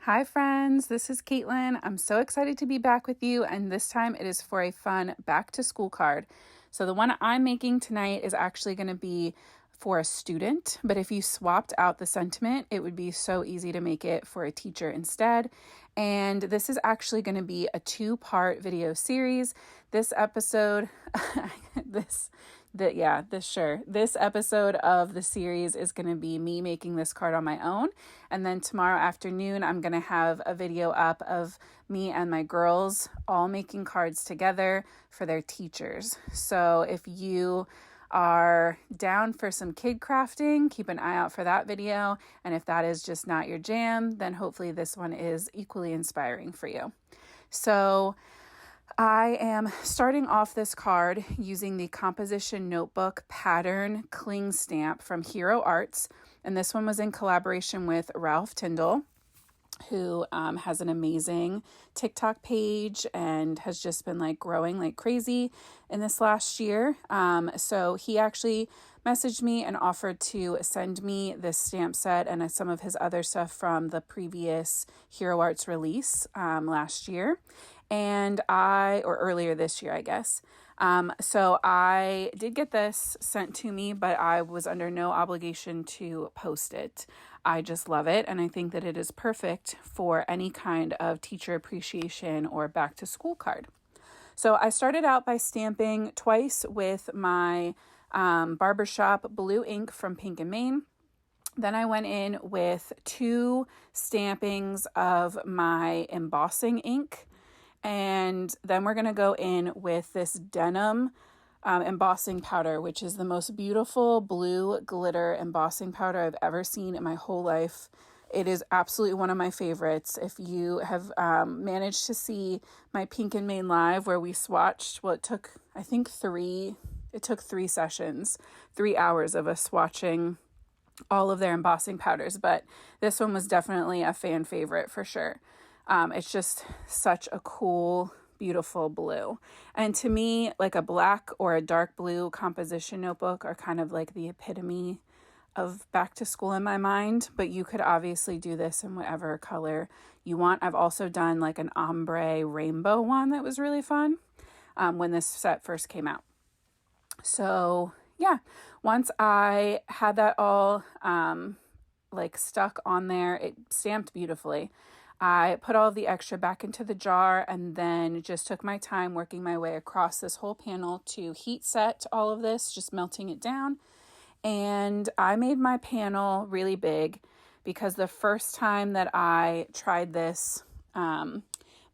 Hi friends, this is Caitlin. I'm so excited to be back with you, and this time it is for a fun back to school card. So the one I'm making tonight is actually going to be for a student, but if you swapped out the sentiment, it would be so easy to make it for a teacher instead. And this is actually going to be a 2-part video series. This episode, this episode of the series is going to be me making this card on my own. And then tomorrow afternoon, I'm going to have a video up of me and my girls all making cards together for their teachers. So if you are down for some kid crafting, keep an eye out for that video. And if that is just not your jam, then hopefully this one is equally inspiring for you. So I am starting off this card using the composition notebook pattern cling stamp from Hero Arts. And this one was in collaboration with Ralph Tyndall, who has an amazing TikTok page and has just been growing like crazy in this last year. So he actually messaged me and offered to send me this stamp set and some of his other stuff from the previous Hero Arts release last year. Or earlier this year, I guess. So I did get this sent to me, but I was under no obligation to post it. I just love it, and I think that it is perfect for any kind of teacher appreciation or back to school card. So I started out by stamping twice with my barbershop blue ink from Pink and Main. Then I went in with 2 stampings of my embossing ink. And then we're going to go in with this denim embossing powder, which is the most beautiful blue glitter embossing powder I've ever seen in my whole life. It is absolutely one of my favorites. If you have managed to see my Pink and Main live where we swatched, it took 3 sessions, 3 hours of us swatching all of their embossing powders, but this one was definitely a fan favorite for sure. It's just such a cool, beautiful blue. And to me, like a black or a dark blue composition notebook are kind of like the epitome of back to school in my mind, but you could obviously do this in whatever color you want. I've also done like an ombre rainbow one that was really fun when this set first came out. So yeah, once I had that all stuck on there, it stamped beautifully. I put all of the extra back into the jar and then just took my time working my way across this whole panel to heat set all of this, just melting it down. And I made my panel really big because the first time that I tried this,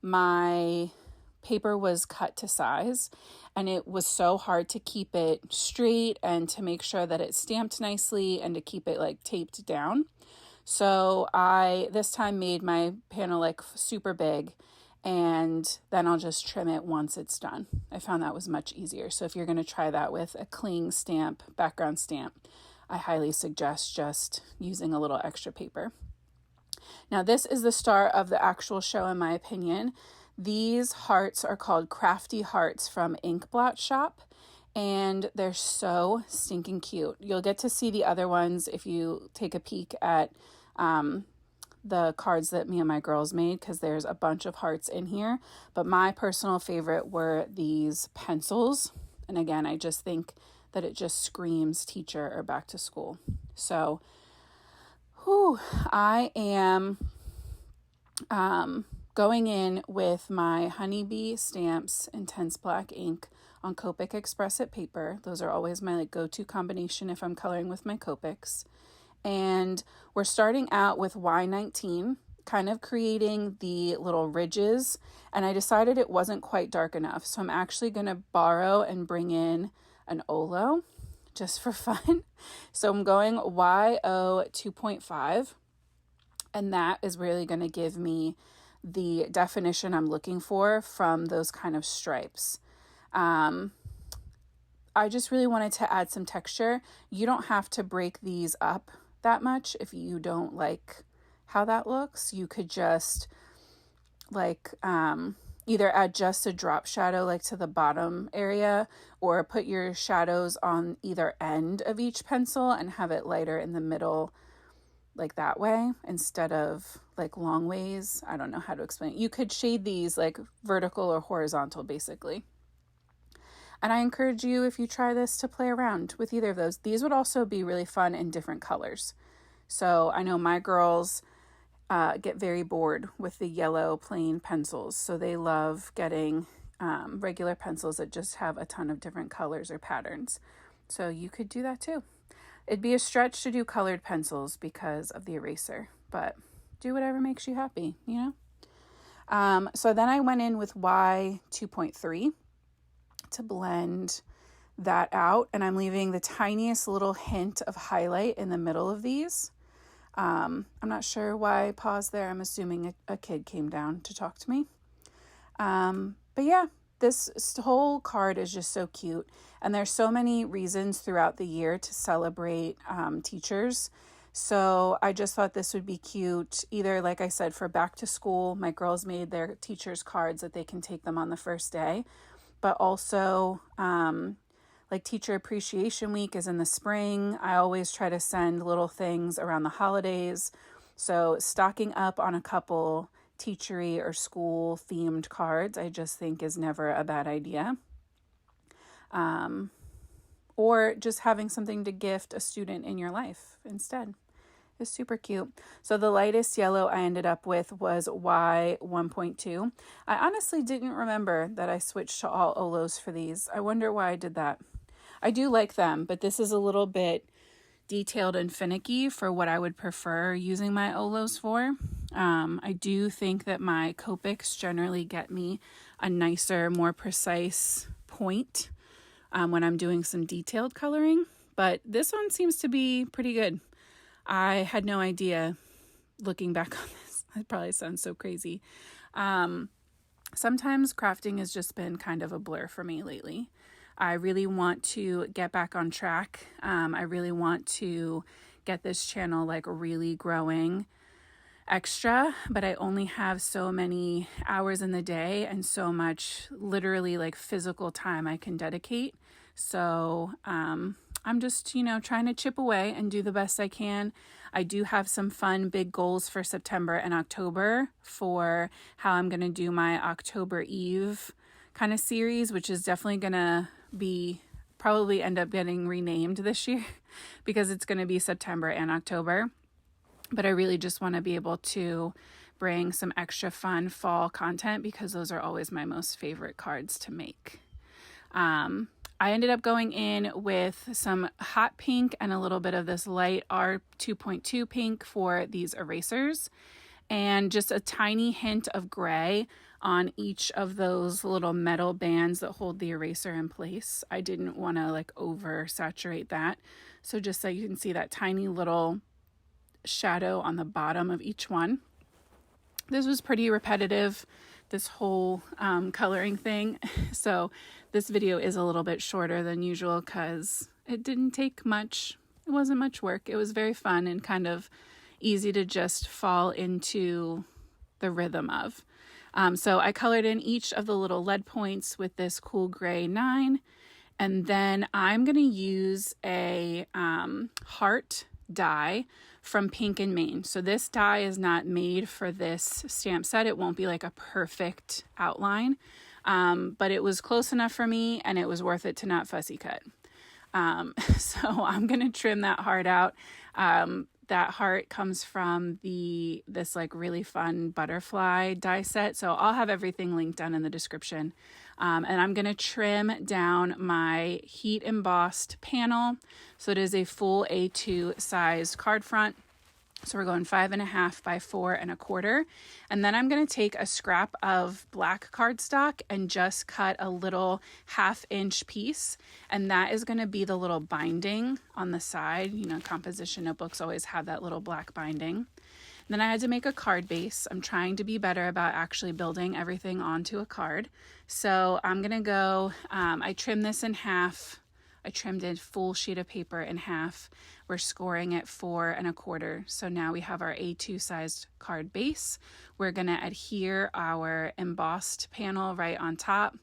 my paper was cut to size and it was so hard to keep it straight and to make sure that it stamped nicely and to keep it taped down. So I this time made my panel super big, and then I'll just trim it once it's done. I found that was much easier. So if you're going to try that with a cling stamp, background stamp, I highly suggest just using a little extra paper. Now this is the star of the actual show in my opinion. These hearts are called Crafty Hearts from Blot Shop. And they're so stinking cute. You'll get to see the other ones if you take a peek at the cards that me and my girls made, because there's a bunch of hearts in here. But my personal favorite were these pencils. And again, I just think that it just screams teacher or back to school. So, I am going in with my Honeybee Stamps Intense Black ink on Copic Express-It paper. Those are always my go-to combination if I'm coloring with my Copics. And we're starting out with Y19, kind of creating the little ridges. And I decided it wasn't quite dark enough. So I'm actually going to borrow and bring in an Olo just for fun. So I'm going YO 2.5. And that is really going to give me the definition I'm looking for from those kind of stripes. I just really wanted to add some texture. You don't have to break these up that much if you don't like how that looks. You could just either add just a drop shadow to the bottom area, or put your shadows on either end of each pencil and have it lighter in the middle like that way instead of like long ways. I don't know how to explain it. You could shade these like vertical or horizontal basically. And I encourage you, if you try this, to play around with either of those. These would also be really fun in different colors. So I know my girls get very bored with the yellow plain pencils. So they love getting regular pencils that just have a ton of different colors or patterns. So you could do that too. It'd be a stretch to do colored pencils because of the eraser, but do whatever makes you happy, you know? So then I went in with Y 2.3 to blend that out, and I'm leaving the tiniest little hint of highlight in the middle of these. I'm not sure why I paused there. I'm assuming a kid came down to talk to me. But yeah, this whole card is just so cute. And there's so many reasons throughout the year to celebrate teachers. So I just thought this would be cute. Either, like I said, for back to school, my girls made their teachers cards that they can take them on the first day. But also, like Teacher Appreciation Week is in the spring. I always try to send little things around the holidays. So stocking up on a couple teachery or school themed cards, I just think is never a bad idea. Or just having something to gift a student in your life instead is super cute. So the lightest yellow I ended up with was Y 1.2. I honestly didn't remember that I switched to all Olos for these. I wonder why I did that. I do like them, but this is a little bit detailed and finicky for what I would prefer using my Olos for. I do think that my Copics generally get me a nicer, more precise point when I'm doing some detailed coloring, but this one seems to be pretty good. I had no idea looking back on this. It probably sounds so crazy. Sometimes crafting has just been kind of a blur for me lately. I really want to get back on track. I really want to get this channel like really growing extra, but I only have so many hours in the day and so much literally like physical time I can dedicate. So I'm just, trying to chip away and do the best I can. I do have some fun big goals for September and October for how I'm going to do my October Eve kind of series, which is definitely going to be probably end up getting renamed this year because it's going to be September and October. But I really just want to be able to bring some extra fun fall content because those are always my most favorite cards to make. I ended up going in with some hot pink and a little bit of this light R2.2 pink for these erasers, and just a tiny hint of gray on each of those little metal bands that hold the eraser in place. I didn't want to like over saturate that. So just so you can see that tiny little shadow on the bottom of each one. This was pretty repetitive, this whole coloring thing. So this video is a little bit shorter than usual because it didn't take much. It wasn't much work. It was very fun and kind of easy to just fall into the rhythm of. So I colored in each of the little lead points with this cool gray 9. And then I'm going to use a heart die from Pink and Maine. So this die is not made for this stamp set. It won't be like a perfect outline, but it was close enough for me and it was worth it to not fussy cut. So I'm going to trim that heart out. That heart comes from this like really fun butterfly die set. So I'll have everything linked down in the description. And I'm going to trim down my heat embossed panel. So it is a full A2 sized card front. So we're going 5.5 by 4.25. And then I'm going to take a scrap of black cardstock and just cut a little 1/2-inch piece. And that is going to be the little binding on the side. Composition notebooks always have that little black binding. Then I had to make a card base. I'm trying to be better about actually building everything onto a card. So I'm going to go, I trimmed this in half. I trimmed a full sheet of paper in half. We're scoring at 4.25. So now we have our A2 sized card base. We're going to adhere our embossed panel right on top.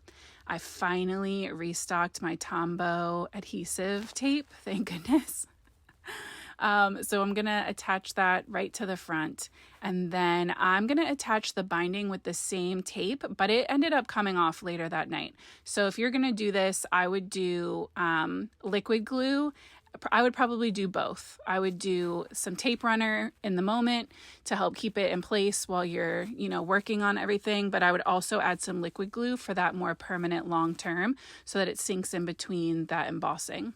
I finally restocked my Tombow adhesive tape. Thank goodness. So I'm going to attach that right to the front. And then I'm going to attach the binding with the same tape, but it ended up coming off later that night. So if you're going to do this, I would do liquid glue. I would probably do both. I would do some tape runner in the moment to help keep it in place while you're, working on everything. But I would also add some liquid glue for that more permanent long term so that it sinks in between that embossing.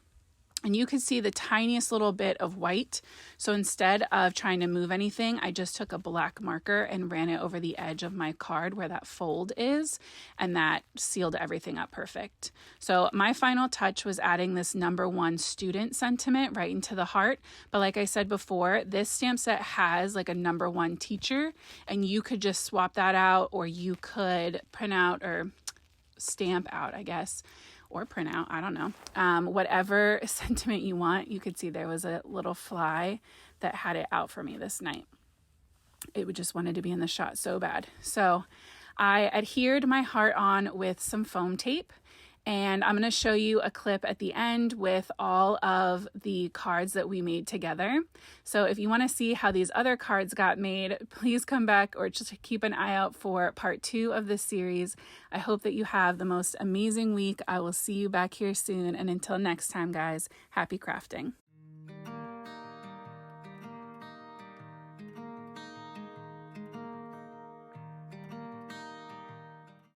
And you can see the tiniest little bit of white. So instead of trying to move anything, I just took a black marker and ran it over the edge of my card where that fold is, and that sealed everything up perfect. So my final touch was adding this number 1 student sentiment right into the heart. But like I said before, this stamp set has like a number 1 teacher, and you could just swap that out, or you could print out or stamp out, I guess, or print out, I don't know, whatever sentiment you want. You could see there was a little fly that had it out for me this night. It just wanted to be in the shot so bad. So I adhered my heart on with some foam tape, and I'm going to show you a clip at the end with all of the cards that we made together. So if you want to see how these other cards got made, please come back or just keep an eye out for part 2 of this series. I hope that you have the most amazing week. I will see you back here soon. And until next time, guys, happy crafting.